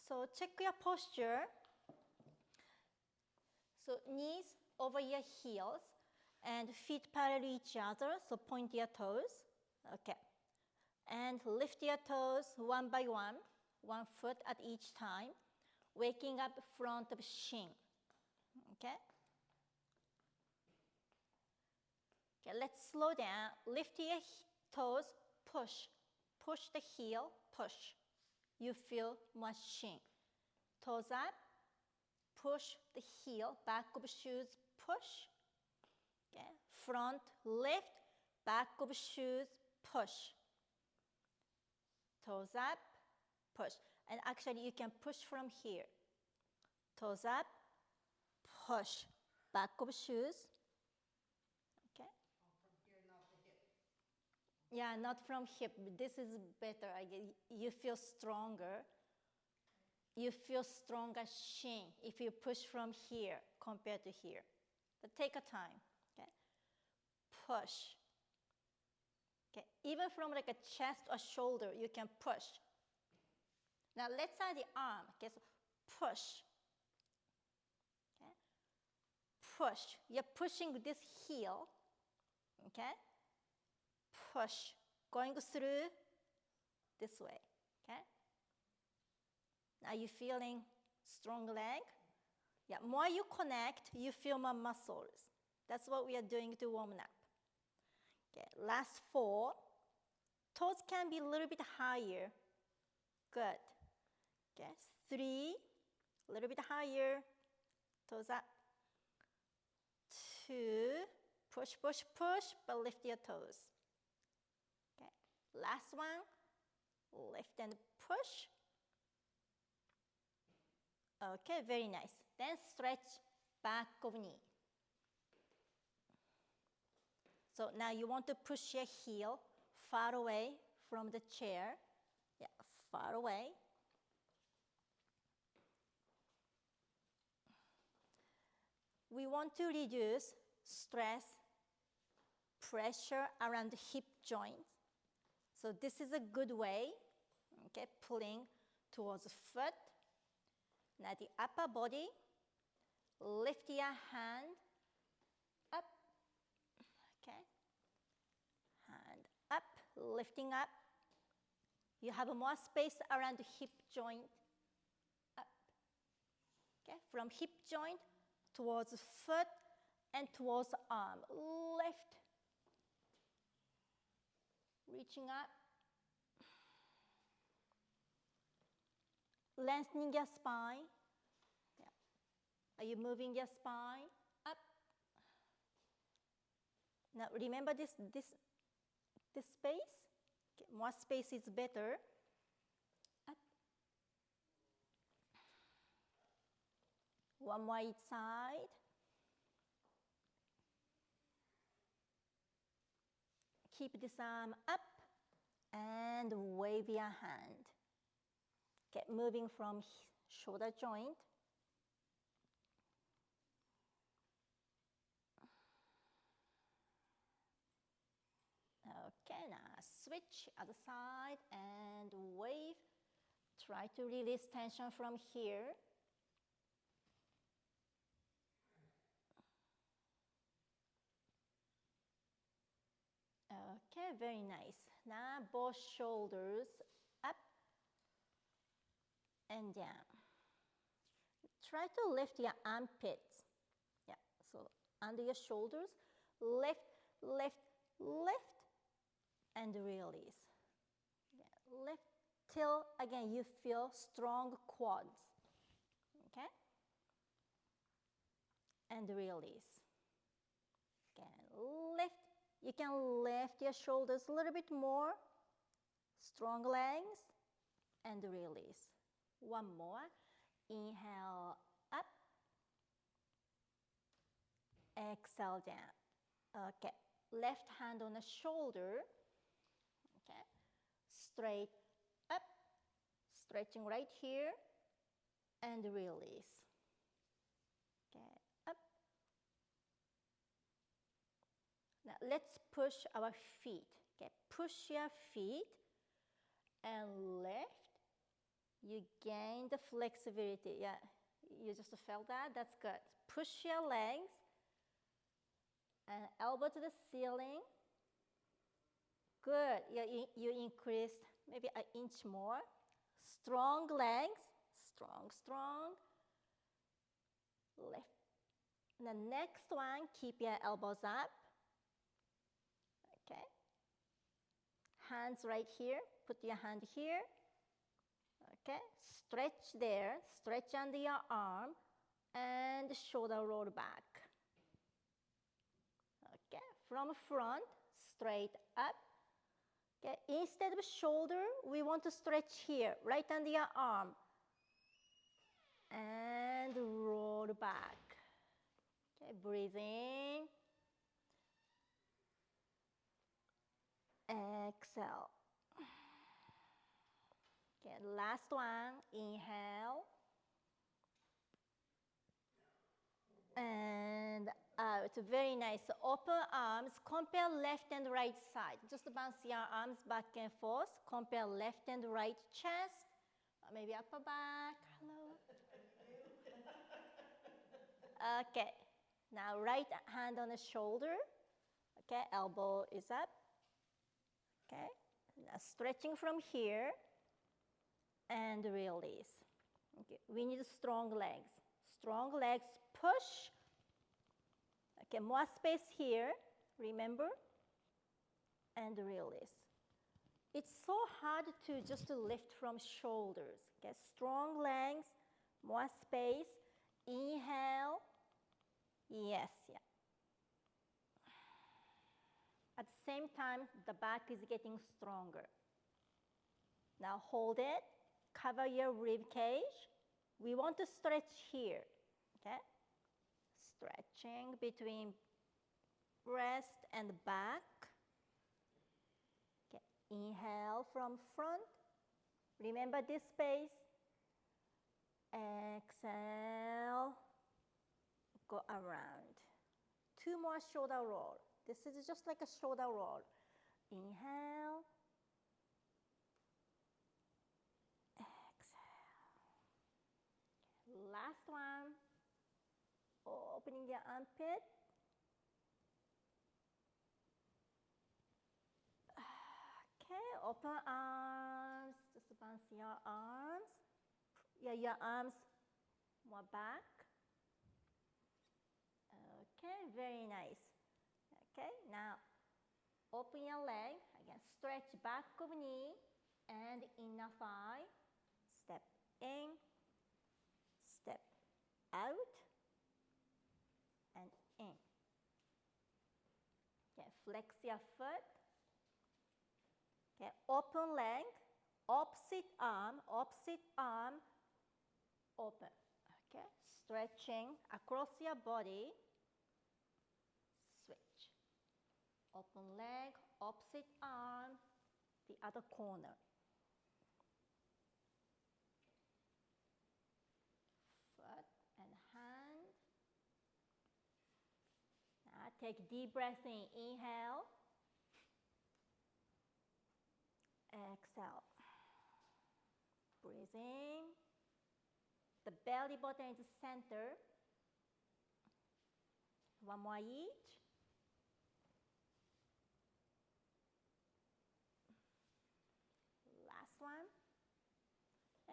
So check your posture. So knees over your heels and feet parallel each other, so point your toes. Okay. And lift your toes one by one foot at each time, waking up front of shin. Okay? Okay, let's slow down. Lift your toes, push. Push the heel, push. You feel more shin. Toes up, push the heel, back of shoes, push. Okay, front, lift, back of shoes, push. Toes up, push. And actually you can push from here. Toes up, push. Back of shoes. Okay? From here, not the hip. Yeah, not from hip. This is better. I guess. You feel stronger. You feel stronger shin if you push from here compared to here. But take a time. Okay? Push. Okay, even from like a chest or shoulder, you can push. Now let's say the arm. Okay, so push. Okay, push. You're pushing this heel. Okay, push. Going through this way. Okay. Now you're feeling strong leg. Yeah, more you connect, you feel more muscles. That's what we are doing to warm up. Okay, last 4. Toes can be a little bit higher. Good. Okay, 3, a little bit higher. Toes up. 2, push, push, push, but lift your toes. Okay, last one, lift and push. Okay, very nice. Then stretch back of knee. So now you want to push your heel far away from the chair. Yeah, far away. We want to reduce stress, pressure around the hip joints. So this is a good way, okay, pulling towards the foot. Now the upper body, lift your hand up, okay, hand up, lifting up. You have more space around the hip joint, up, okay, from hip joint towards the foot and towards the arm, lift, reaching up, lengthening your spine. Yeah. Are you moving your spine up? Now remember this space. Okay, more space is better. Up. One more each side. Keep this arm up and wave your hand. Okay, moving from shoulder joint. Okay, now switch other side and wave. Try to release tension from here. Okay, very nice. Now both shoulders up and down. Try to lift your armpits. Yeah, so under your shoulders, lift, lift, lift, and release. Yeah, lift till, again, you feel strong quads. Okay? And release. Again, lift. You can lift your shoulders a little bit more. Strong legs. And release. One more. Inhale up. Exhale down. Okay. Left hand on the shoulder. Okay. Straight up. Stretching right here. And release. Okay. Up. Now let's push our feet. Okay. Push your feet and lift. You You gain the flexibility. Yeah, you just felt that? That's good. Push your legs and elbow to the ceiling. Good. Yeah, you increased maybe an inch more. Strong legs. Strong, strong. Lift. The next one, keep your elbows up. Okay. Hands right here. Put your hand here. Okay. Stretch there. Stretch under your arm. And shoulder roll back. Okay. From front, straight up. Okay. Instead of shoulder, we want to stretch here, right under your arm. And roll back. Okay. Breathe in. Exhale. Okay, last one. Inhale. And out. Very nice. Open arms. Compare left and right side. Just bounce your arms back and forth. Compare left and right chest. Maybe upper back. Hello. Okay. Now right hand on the shoulder. Okay, elbow is up. Okay. Now stretching from here and release. Okay. We need strong legs. Strong legs, push. Okay, more space here, remember? And release. It's so hard to just lift from shoulders. Okay, strong legs, more space. Inhale. Yes, yeah. At the same time, the back is getting stronger. Now hold it, cover your rib cage. We want to stretch here, okay? Stretching between breast and back. Okay. Inhale from front. Remember this space. Exhale. Go around. 2 more shoulder roll. This is just like a shoulder roll. Inhale. Last one. Opening your armpit. Okay, open arms. Just bounce your arms. Yeah, your arms more back. Okay, very nice. Okay, now open your leg. Again, stretch back of knee and inner thigh. Step in. Step out and in. Okay, flex your foot. Okay, open leg, opposite arm, open. Okay, stretching across your body. Switch. Open leg, opposite arm, the other corner. Foot and hand. Now take deep breath in. Inhale. Exhale. Breathe in. The belly button is center. One more each. Last one.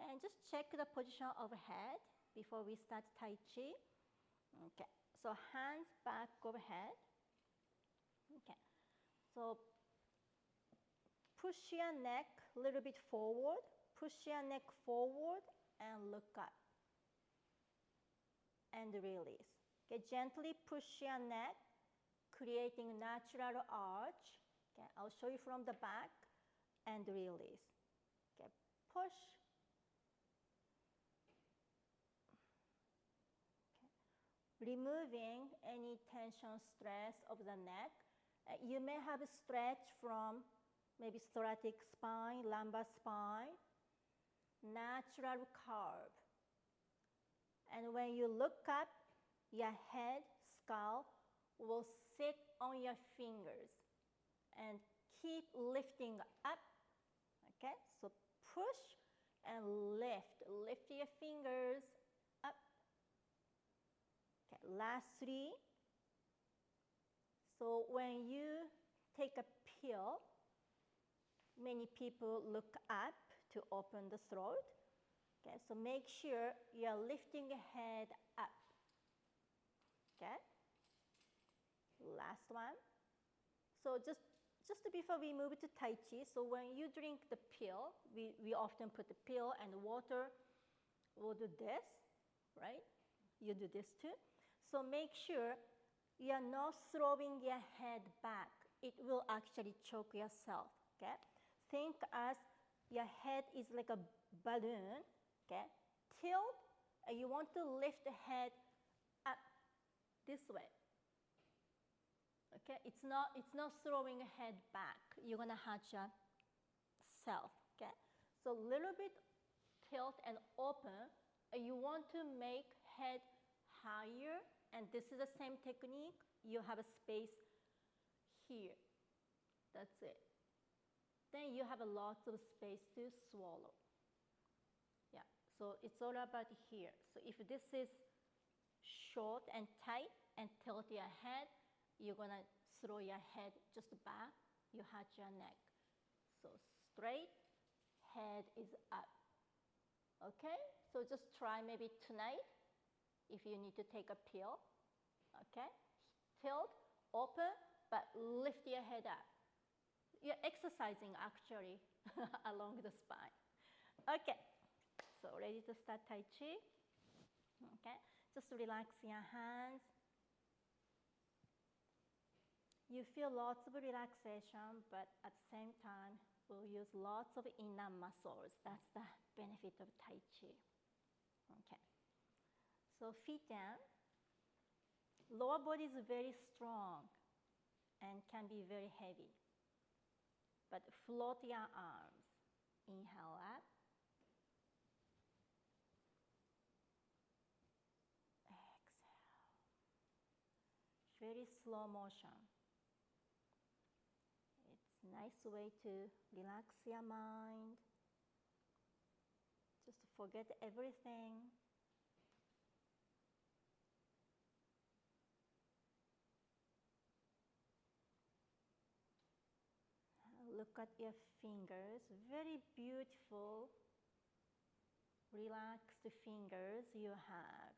And just check the position of head before we start Tai Chi. Okay, so hands back overhead. Okay, so push your neck a little bit forward. Push your neck forward and look up. And release. Okay, gently push your neck, creating natural arch. Okay, I'll show you from the back and release. Okay, push. Okay. Removing any tension, stress of the neck. You may have a stretch from maybe thoracic spine, lumbar spine, natural curve. And when you look up, your head, skull will sit on your fingers and keep lifting up. Okay, so push and lift. Lift your fingers up. Okay, last 3. So when you take a pill, many people look up to open the throat. Okay, so make sure you're lifting your head up. Okay, last one. So just before we move to Tai Chi, so when you drink the pill, we often put the pill and water. We'll do this, right? You do this too. So make sure you're not throwing your head back. It will actually choke yourself, okay? Think as your head is like a balloon, okay? Tilt, and you want to lift the head up this way. Okay, it's not throwing your head back. You're gonna hurt yourself, okay? So a little bit tilt and open, and you want to make head higher, and this is the same technique. You have a space here. That's it. Then you have a lot of space to swallow. Yeah, so it's all about here. So if this is short and tight and tilt your head, you're gonna throw your head just back, you hurt your neck. So straight, head is up. Okay, so just try maybe tonight if you need to take a pill. Okay, tilt, open, but lift your head up. You're exercising actually along the spine. Okay, so ready to start Tai Chi? Okay, just relax your hands. You feel lots of relaxation, but at the same time, we'll use lots of inner muscles. That's the benefit of Tai Chi. Okay. So feet down. Lower body is very strong and can be very heavy. But float your arms. Inhale up. Exhale. Very slow motion. It's a nice way to relax your mind. Just forget everything. Look at your fingers, very beautiful, relaxed fingers you have.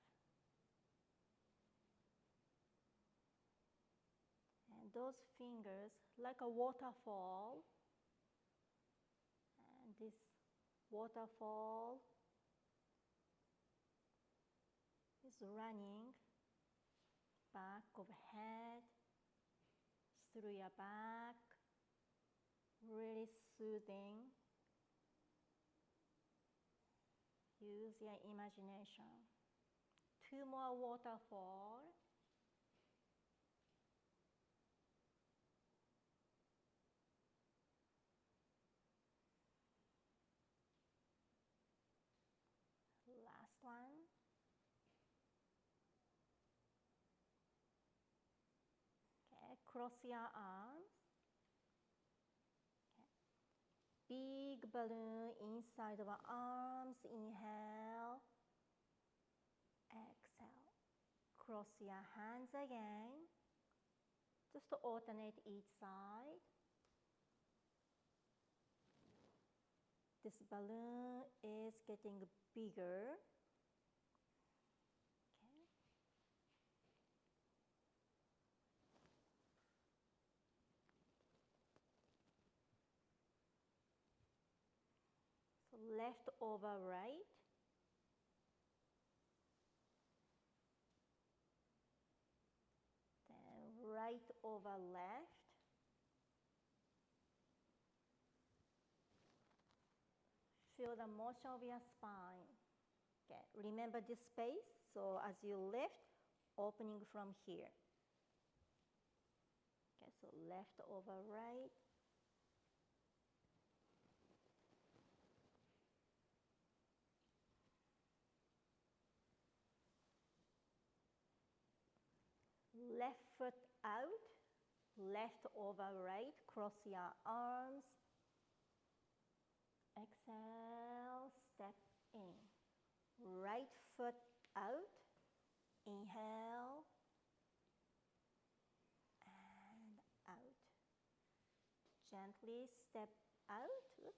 And those fingers, like a waterfall, and this waterfall is running back of head, through your back, really soothing. Use your imagination. 2 more waterfalls. Last one. Okay, cross your arms. Big balloon inside of our arms. Inhale. Exhale. Cross your hands again. Just to alternate each side. This balloon is getting bigger. Okay. So left over right. Then right over left. Feel the motion of your spine. Okay, remember this space. So as you lift, opening from here. Okay, so left over right. Left foot out, left over right, cross your arms. Exhale, step in. right foot out. Inhale and out. Gently step out. Oops.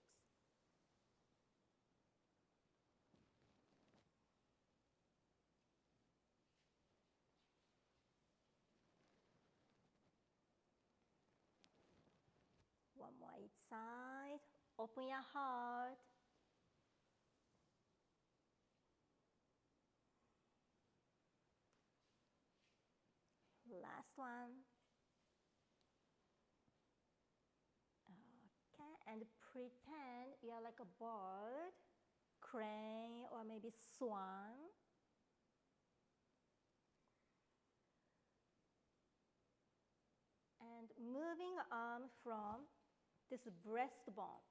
One more each side. Open your heart. Last one. Okay, and pretend you're like a bird, crane, or maybe swan. And moving arm from this breastbone.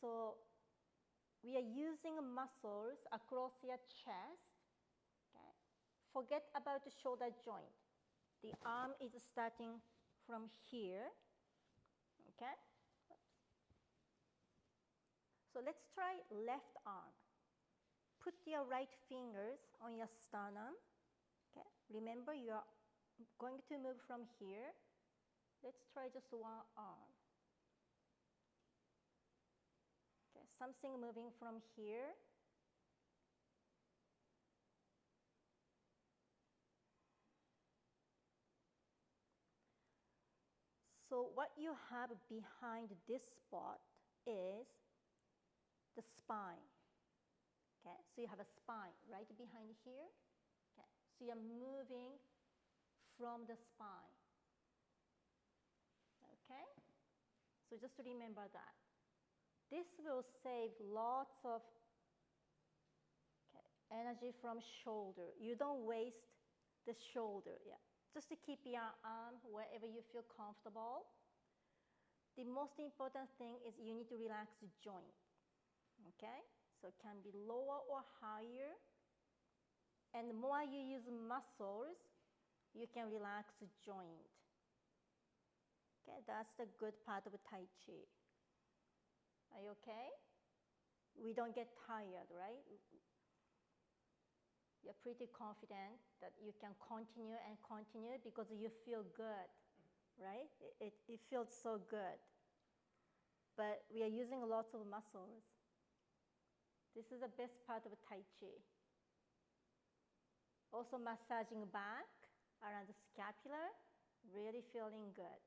So we are using muscles across your chest. Okay. Forget about the shoulder joint. The arm is starting from here. Okay. So let's try left arm. Put your right fingers on your sternum. Okay. Remember, you are going to move from here. Let's try just one arm. Okay, something moving from here. So what you have behind this spot is the spine. Okay, so you have a spine right behind here. Okay, so you're moving from the spine. Okay, so just remember that. This will save lots of energy from shoulder. You don't waste the shoulder. Yeah, just to keep your arm wherever you feel comfortable. The most important thing is you need to relax the joint. Okay, so it can be lower or higher. And the more you use muscles, you can relax the joint. Okay, that's the good part of Tai Chi. Are you okay? We don't get tired, right? You're pretty confident that you can continue and continue because you feel good, right? It feels so good. But we are using lots of muscles. This is the best part of Tai Chi. Also massaging back around the scapula, really feeling good.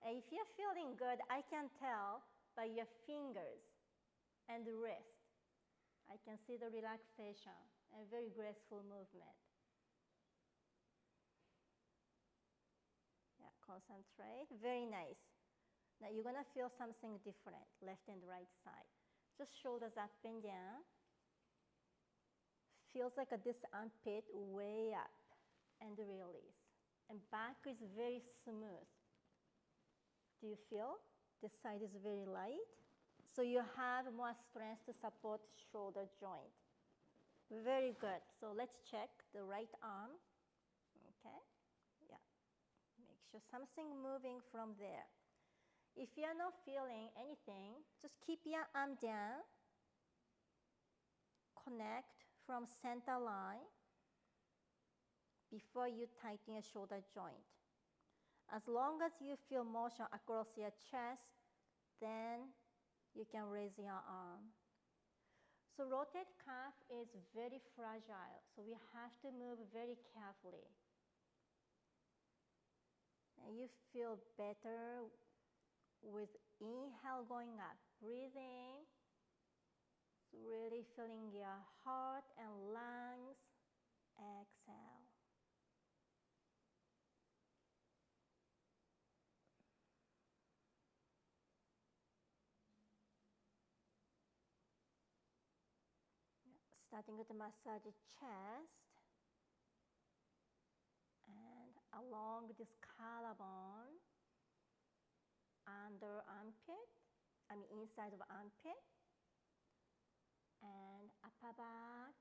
And if you're feeling good, I can tell by your fingers and the wrist. I can see the relaxation and very graceful movement. Yeah, concentrate. Very nice. Now you're gonna feel something different, left and right side. Just shoulders up and down. Feels like this armpit way up and release. And back is very smooth. Do you feel? This side is very light. So you have more strength to support shoulder joint. Very good. So let's check the right arm. Okay. Yeah. Make sure something moving from there. If you're not feeling anything, just keep your arm down. Connect from center line before you tighten your shoulder joint. As long as you feel motion across your chest, then you can raise your arm. So rotate calf is very fragile, so we have to move very carefully. And you feel better with inhale going up, breathing, really feeling your heart and lungs. Exhale. Starting with the massage chest and along this collarbone, under armpit, inside of armpit, and upper back.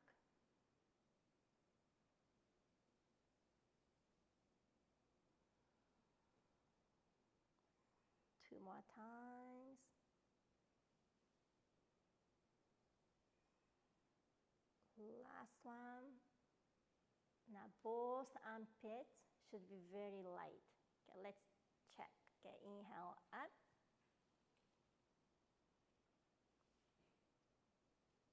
Two more times. last one. Now both armpits should be very light. Okay, let's check. Okay, inhale up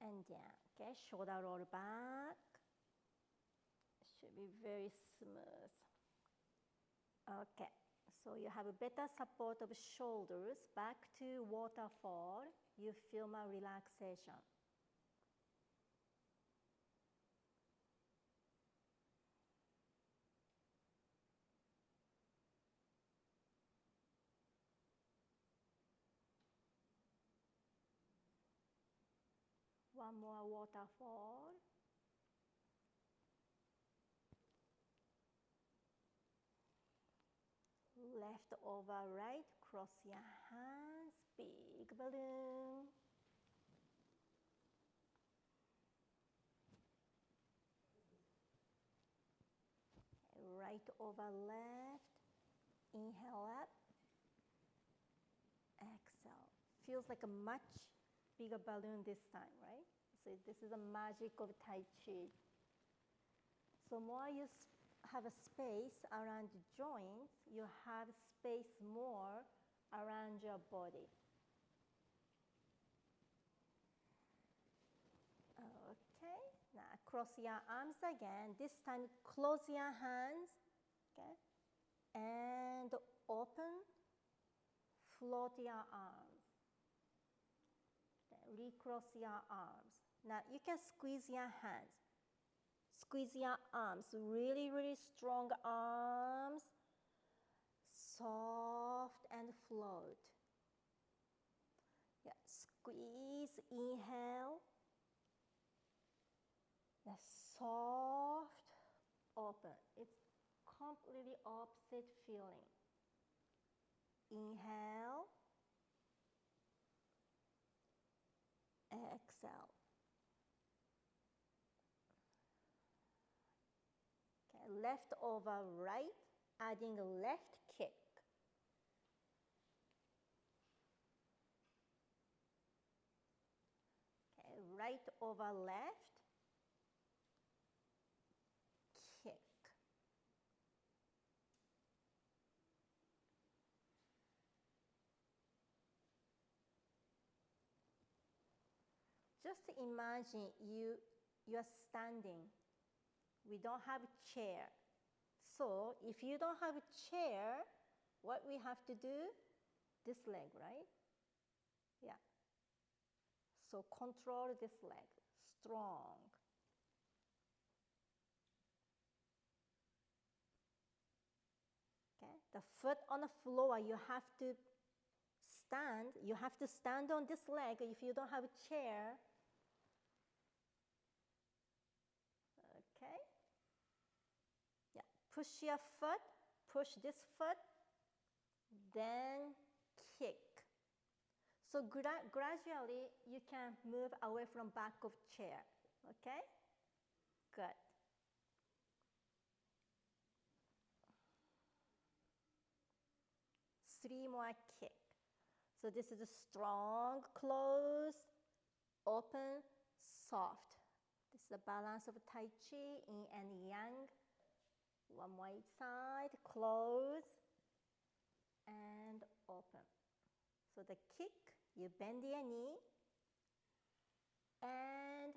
and down. Okay, shoulder roll back. Should be very smooth. Okay, so you have a better support of shoulders. Back to waterfall. You feel my relaxation. One more waterfall. Left over right, cross your hands, big balloon. Right over left, inhale up, exhale. Feels like a much bigger balloon this time, right? So this is the magic of Tai Chi. So more you have a space around the joints, you have space more around your body. Okay, now cross your arms again. This time close your hands, okay? And open, float your arms. Then recross your arms. Now you can squeeze your hands. Squeeze your arms, really, really strong arms. Soft and float. Yeah, squeeze, inhale. The soft, open. It's completely opposite feeling. Inhale. Exhale. Okay, left over right, adding a left kick. Okay, right over left, kick. Just imagine you're standing. We don't have a chair. So if you don't have a chair, what we have to do? This leg, right? Yeah. So control this leg, strong. Okay, the foot on the floor, you have to stand. You have to stand on this leg if you don't have a chair. Okay. Yeah, push your foot, push this foot, then kick. So gradually, you can move away from back of chair, okay? Good. Three more kick. So this is a strong, close, open, soft. This is the balance of Tai Chi, yin and yang. One more each side, close, and open. So the kick, you bend your knee, and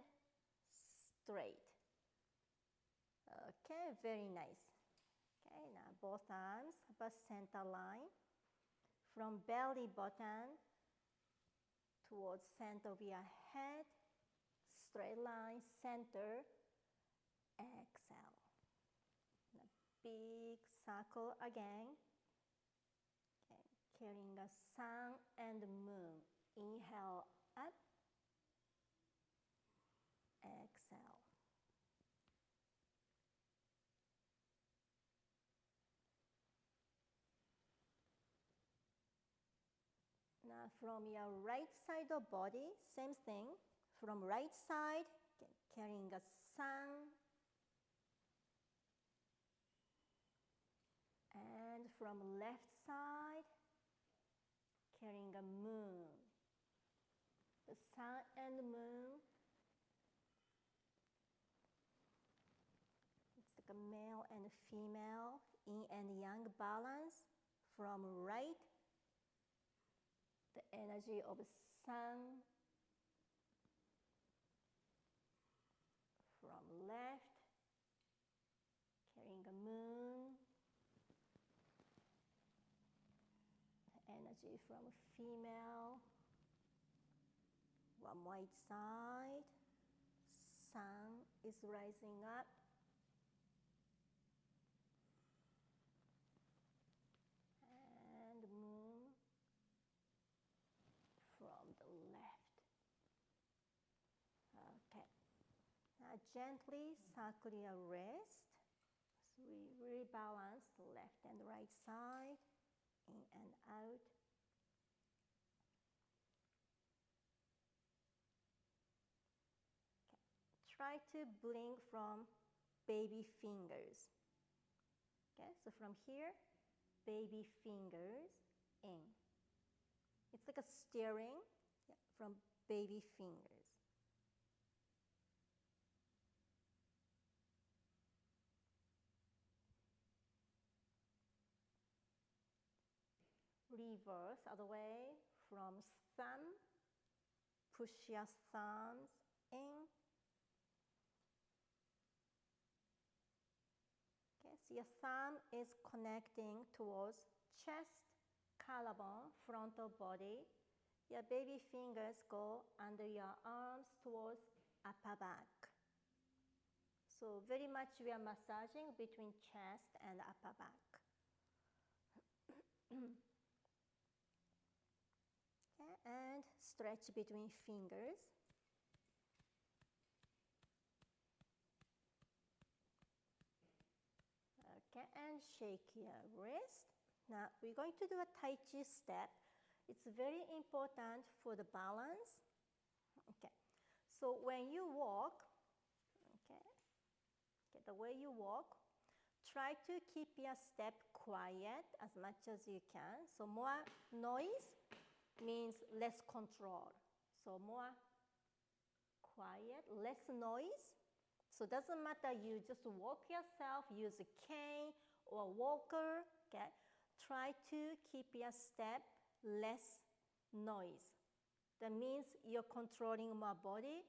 straight. Okay, very nice. Okay, now both arms above center line. From belly button towards center of your head, straight line, center, exhale. Now big circle again. Okay, carrying the sun and moon. Inhale up, exhale. Now from your right side of body, same thing. From right side, carrying a sun. And from left side, carrying a moon. The sun and the moon. and female, yin and yang balance. From right, the energy of sun. From left, carrying a moon. Energy from female. From right side, sun is rising up. And moon from the left. Okay. Now gently circle your wrist. So we rebalance the left and right side, in and out. Okay. Try to blink from baby fingers. Okay, so from here, baby fingers in. It's like a steering, yeah, from baby fingers. Reverse, other way, from thumb, push your thumbs in. Okay, so your thumb is connecting towards chest, collarbone, frontal body. Your baby fingers go under your arms towards upper back. So very much we are massaging between chest and upper back. Okay, and stretch between fingers. Okay, and shake your wrist. Now we're going to do a Tai Chi step. It's very important for the balance. Okay, so when you walk, okay, the way you walk, try to keep your step quiet as much as you can. So more noise means less control. So more quiet, less noise. So it doesn't matter you just walk yourself, use a cane or a walker, okay? Try to keep your step less noise. That means you're controlling more body,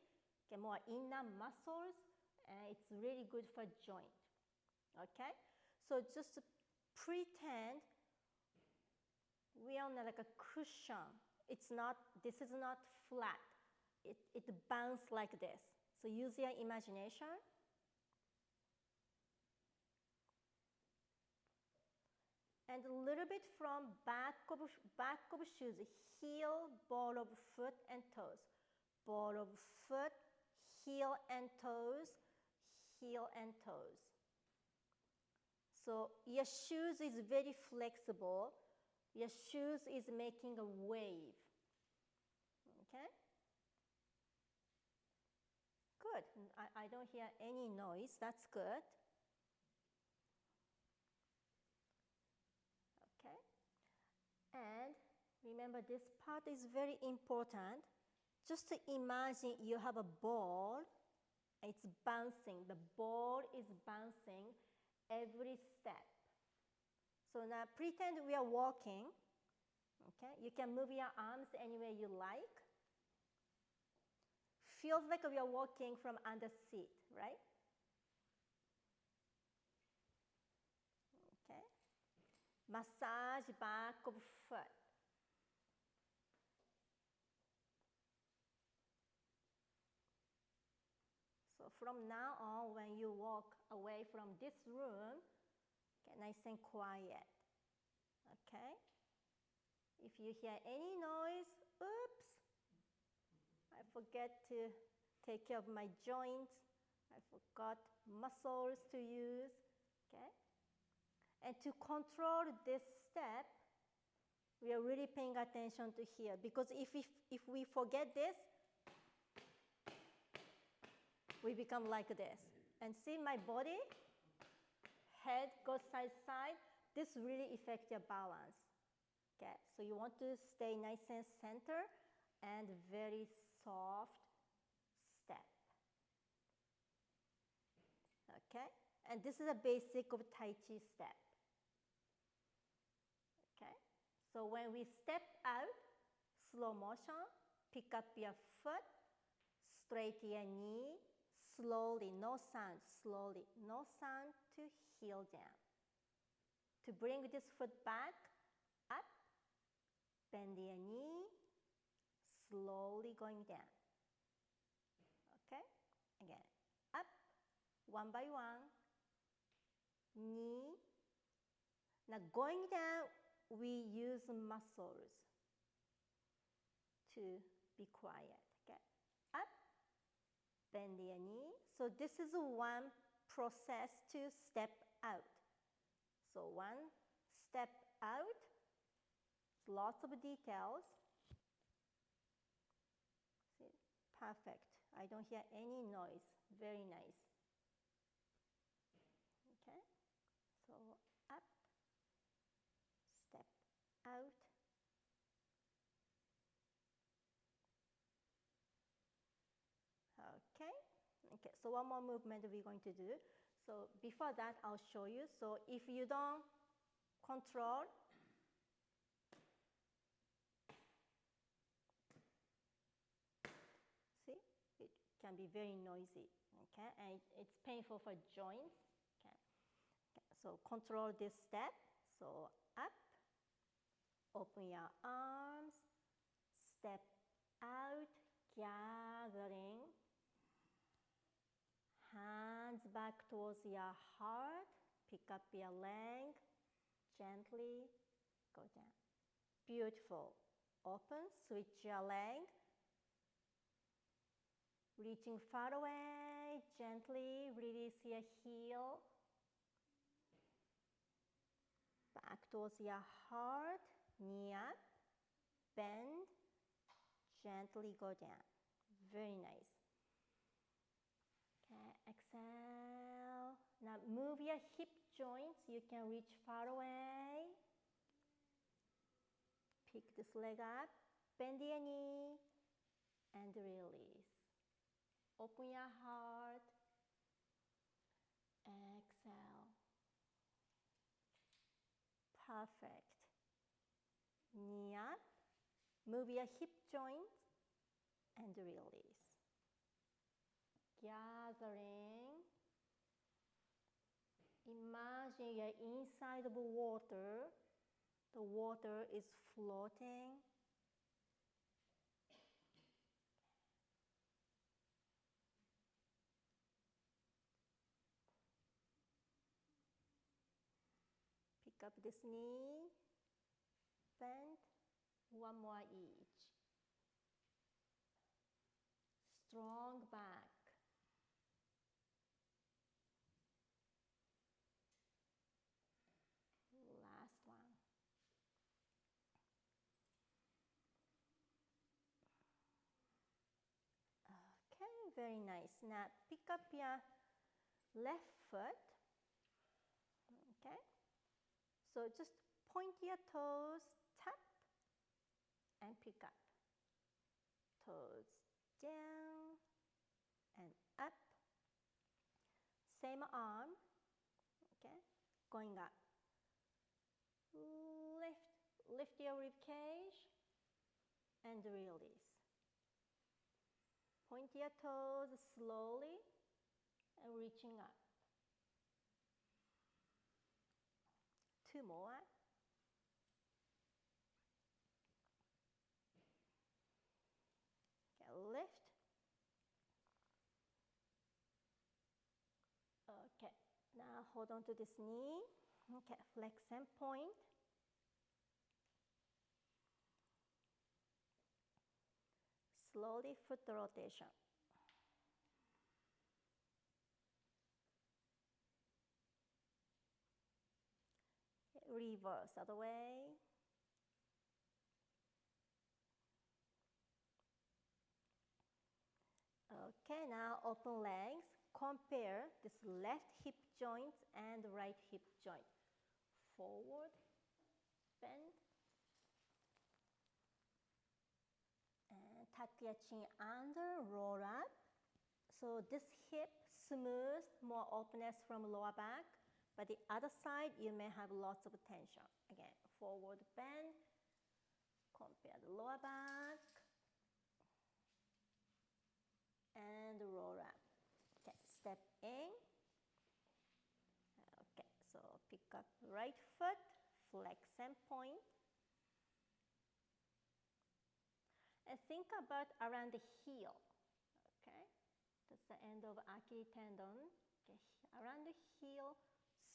okay, more inner muscles, and it's really good for joint, okay? So just pretend we are on like a cushion. It's not, this is not flat. It bounces like this. So use your imagination. And a little bit from back of shoes, heel, ball of foot and toes. Ball of foot, heel and toes, heel and toes. So your shoes is very flexible. Your shoes is making a wave. Okay? Good. I don't hear any noise. That's good. Okay. And remember, this part is very important. Just to imagine you have a ball. It's bouncing. The ball is bouncing every step. So now pretend we are walking. Okay? You can move your arms anywhere you like. Feels like we are walking from under seat, right? Okay. Massage back of foot. So from now on, when you walk away from this room, get nice and quiet. Okay? If you hear any noise, oops, I forget to take care of my joints. I forgot muscles to use, okay? And to control this step, we are really paying attention to here, because if we forget this, we become like this. And see my body, head goes side to side. This really affects your balance, okay? So you want to stay nice and center and very soft step. Okay? And this is a basic of Tai Chi step. Okay? So when we step out, slow motion, pick up your foot, straight your knee, slowly, no sound, slowly, no sound to heel down. To bring this foot back, up, bend your knee, slowly going down. Okay? Again, up, one by one, knee. Now going down, we use muscles to be quiet. Okay? Up, bend your knee. So this is one process to step out. So one step out, lots of details. See, perfect. I don't hear any noise. Very nice. Okay, so up, step out. Okay, okay, so one more movement we're going to do. So before that, I'll show you. So if you don't control, see, it can be very noisy, okay, and it's painful for joints, okay. Okay, so control this step. So up, open your arms, step out, gathering, hands back towards your heart, pick up your leg, gently go down. Beautiful. Open, switch your leg, reaching far away, gently release your heel, back towards your heart, knee up, bend, gently go down. Very nice. Okay, exhale. Now move your hip joints. You can reach far away. Pick this leg up, bend your knee, and release. Open your heart. Exhale. Perfect. Knee up. Move your hip joints and release. Gathering. Imagine you're inside of water. The water is floating. Pick up this knee, bend, one more each. Strong back. Last one. Okay, very nice. Now pick up your left foot. Okay, so just point your toes, tap, and pick up. Toes down and up. Same arm, okay, going up. Lift your rib cage and release. Point your toes slowly and reaching up. Two more. Okay, lift. Okay, now hold on to this knee. Okay, flex and point. Slowly foot rotation. Reverse, other way. Okay, now open legs. Compare this left hip joint and right hip joint. Forward, bend, and tuck your chin under, roll up. So this hip smooth, more openness from lower back. But the other side, you may have lots of tension. Again, forward bend, compare the lower back, and roll up. Okay, step in. Okay, so pick up right foot, flex and point. And think about around the heel. Okay, that's the end of Achilles tendon. Okay, around the heel,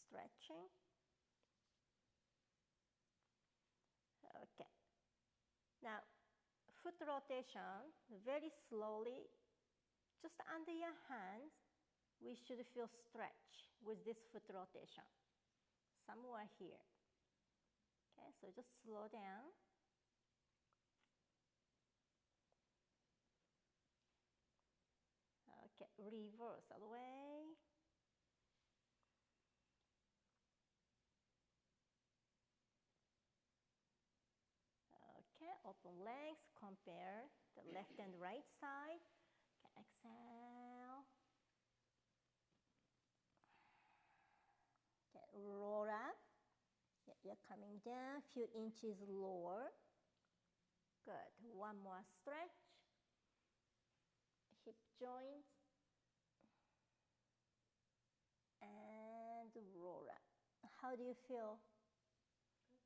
stretching. Okay. Now, foot rotation, very slowly, just under your hands, we should feel stretch with this foot rotation, somewhere here. Okay, so just slow down. Okay, reverse other way. Okay, open legs, compare the left and right side. Okay, exhale. Okay, roll up. Yeah, you're coming down, a few inches lower. Good. One more stretch. Hip joints. And roll up. How do you feel?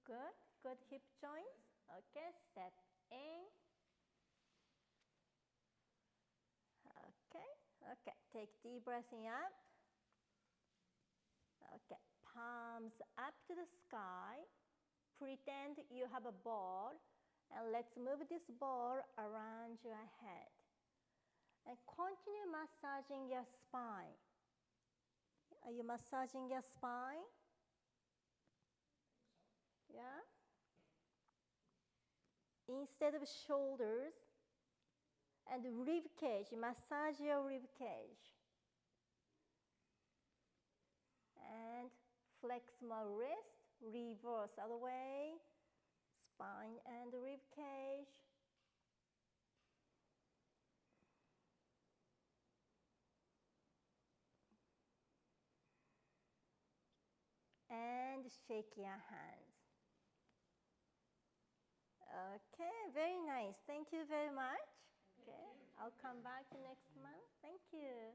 Good? Good hip joints? Okay, step in. Okay, okay. Take deep breath in up. Okay, palms up to the sky. Pretend you have a ball, and let's move this ball around your head. And continue massaging your spine. Are you massaging your spine? Yeah? Instead of shoulders and rib cage, massage your rib cage. And flex more wrist, reverse other way, spine and rib cage. And shake your hands. Okay, very nice. Thank you very much. Okay, I'll come back next month. Thank you.